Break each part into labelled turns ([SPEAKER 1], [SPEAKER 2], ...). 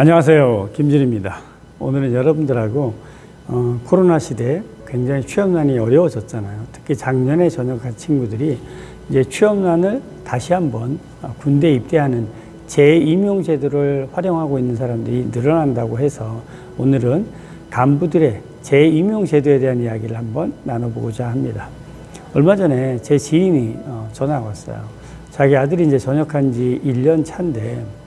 [SPEAKER 1] 안녕하세요. 김준입니다. 오늘은 여러분들하고 코로나 시대에 굉장히 취업난이 어려워졌잖아요. 특히 작년에 전역한 친구들이 이제 취업난을 다시 한번 군대 입대하는 재임용 제도를 활용하고 있는 사람들이 늘어난다고 해서 오늘은 간부들의 재임용 제도에 대한 이야기를 한번 나눠보고자 합니다. 얼마 전에 제 지인이 전화가 왔어요. 자기 아들이 이제 전역한 지 1년 차인데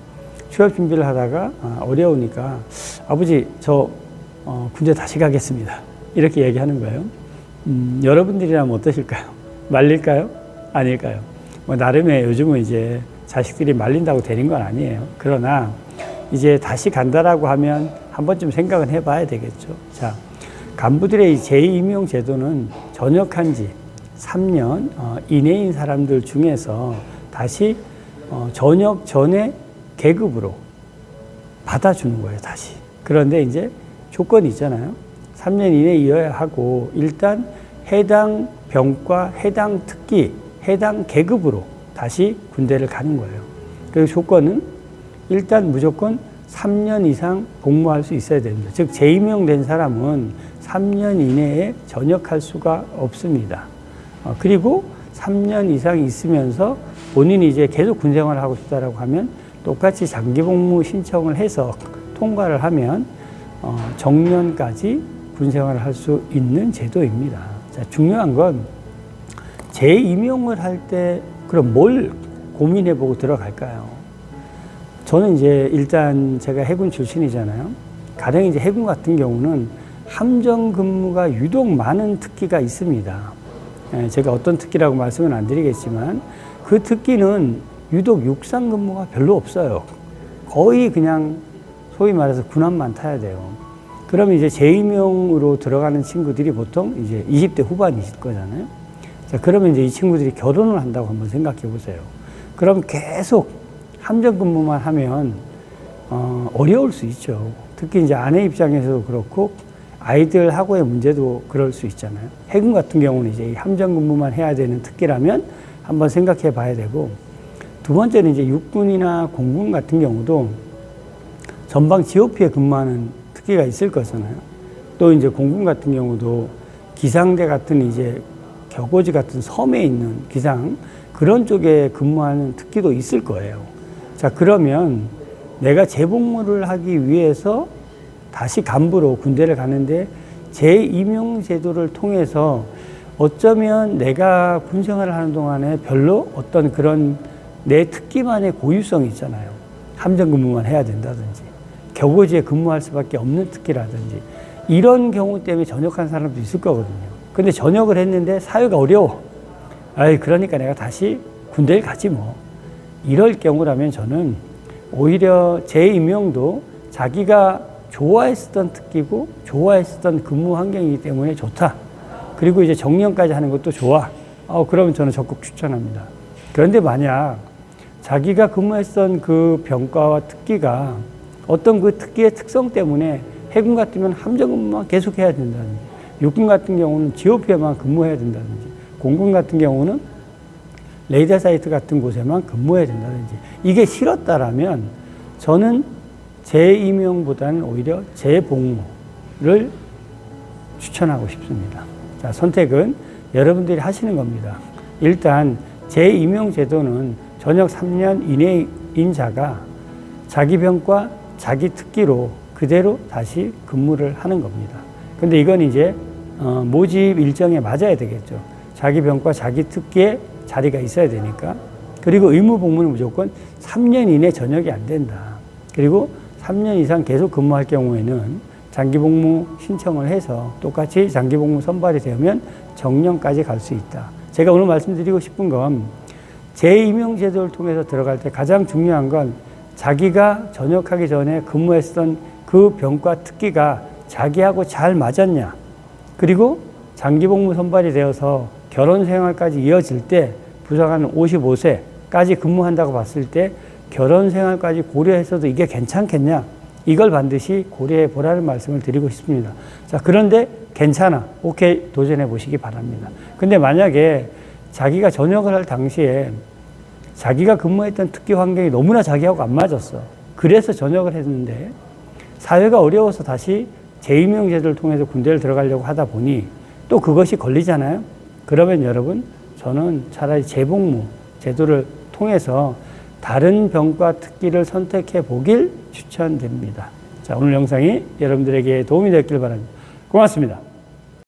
[SPEAKER 1] 취업 준비를 하다가 어려우니까 아버지 저 군대 다시 가겠습니다. 이렇게 얘기하는 거예요. 여러분들이라면 어떠실까요? 말릴까요? 아닐까요? 뭐 나름의 요즘은 이제 자식들이 말린다고 되는 건 아니에요. 그러나 이제 다시 간다라고 하면 한 번쯤 생각은 해봐야 되겠죠. 자, 간부들의 재임용 제도는 전역한 지 3년 이내인 사람들 중에서 다시 전역 전에 계급으로 받아주는 거예요, 다시. 그런데 이제 조건이 있잖아요. 3년 이내이어야 하고, 일단 해당 병과 해당 특기, 해당 계급으로 다시 군대를 가는 거예요. 그리고 조건은 일단 무조건 3년 이상 복무할 수 있어야 됩니다. 즉, 재임용된 사람은 3년 이내에 전역할 수가 없습니다. 그리고 3년 이상 있으면서 본인이 이제 계속 군 생활을 하고 싶다라고 하면 똑같이 장기복무 신청을 해서 통과를 하면 정년까지 군 생활을 할 수 있는 제도입니다. 자, 중요한 건 재임용을 할 때 그럼 뭘 고민해보고 들어갈까요? 저는 이제 일단 제가 해군 출신이잖아요. 가령 이제 해군 같은 경우는 함정 근무가 유독 많은 특기가 있습니다. 제가 어떤 특기라고 말씀은 안 드리겠지만 그 특기는 유독 육상 근무가 별로 없어요. 거의 그냥 소위 말해서 군함만 타야 돼요. 그러면 이제 재임용으로 들어가는 친구들이 보통 이제 20대 후반이실 거잖아요. 자, 그러면 이제 이 친구들이 결혼을 한다고 한번 생각해 보세요. 그럼 계속 함정 근무만 하면 어려울 수 있죠. 특히 이제 아내 입장에서도 그렇고 아이들하고의 문제도 그럴 수 있잖아요. 해군 같은 경우는 이제 함정 근무만 해야 되는 특기라면 한번 생각해 봐야 되고, 두 번째는 이제 육군이나 공군 같은 경우도 전방 GOP에 근무하는 특기가 있을 거잖아요. 또 이제 공군 같은 경우도 기상대 같은 이제 격오지 같은 섬에 있는 기상, 그런 쪽에 근무하는 특기도 있을 거예요. 자, 그러면 내가 재복무를 하기 위해서 다시 간부로 군대를 가는데 재임용 제도를 통해서 어쩌면 내가 군 생활을 하는 동안에 별로 어떤 그런 내 특기만의 고유성이 있잖아요. 함정 근무만 해야 된다든지, 격오지에 근무할 수밖에 없는 특기라든지, 이런 경우 때문에 전역한 사람도 있을 거거든요. 근데 전역을 했는데 사회가 어려워. 그러니까 내가 다시 군대를 가지 뭐. 이럴 경우라면 저는 오히려 재임용도 자기가 좋아했었던 특기고 좋아했었던 근무 환경이기 때문에 좋다. 그리고 이제 정년까지 하는 것도 좋아. 그러면 저는 적극 추천합니다. 그런데 만약 자기가 근무했던 그 병과와 특기가 어떤 그 특기의 특성 때문에 해군 같으면 함정 근무만 계속 해야 된다든지, 육군 같은 경우는 GOP에만 근무해야 된다든지, 공군 같은 경우는 레이더 사이트 같은 곳에만 근무해야 된다든지, 이게 싫었다라면 저는 재임용보다는 오히려 재복무를 추천하고 싶습니다. 자, 선택은 여러분들이 하시는 겁니다. 일단 재임용 제도는 전역 3년 이내인 자가 자기 병과 자기 특기로 그대로 다시 근무를 하는 겁니다. 근데 이건 이제 모집 일정에 맞아야 되겠죠. 자기 병과 자기 특기에 자리가 있어야 되니까. 그리고 의무 복무는 무조건 3년 이내 전역이 안 된다. 그리고 3년 이상 계속 근무할 경우에는 장기복무 신청을 해서 똑같이 장기복무 선발이 되면 정년까지 갈 수 있다. 제가 오늘 말씀드리고 싶은 건 재임용 제도를 통해서 들어갈 때 가장 중요한 건 자기가 전역하기 전에 근무했던 그 병과 특기가 자기하고 잘 맞았냐. 그리고 장기복무 선발이 되어서 결혼 생활까지 이어질 때 부사관 55세까지 근무한다고 봤을 때 결혼 생활까지 고려해서도 이게 괜찮겠냐. 이걸 반드시 고려해 보라는 말씀을 드리고 싶습니다. 자, 그런데 괜찮아. 오케이. 도전해 보시기 바랍니다. 근데 만약에 자기가 전역을 할 당시에 자기가 근무했던 특기 환경이 너무나 자기하고 안 맞았어. 그래서 전역을 했는데 사회가 어려워서 다시 재임용제도를 통해서 군대를 들어가려고 하다 보니 또 그것이 걸리잖아요. 그러면 여러분, 저는 차라리 재복무 제도를 통해서 다른 병과 특기를 선택해 보길 추천드립니다. 자, 오늘 영상이 여러분들에게 도움이 됐길 바랍니다. 고맙습니다.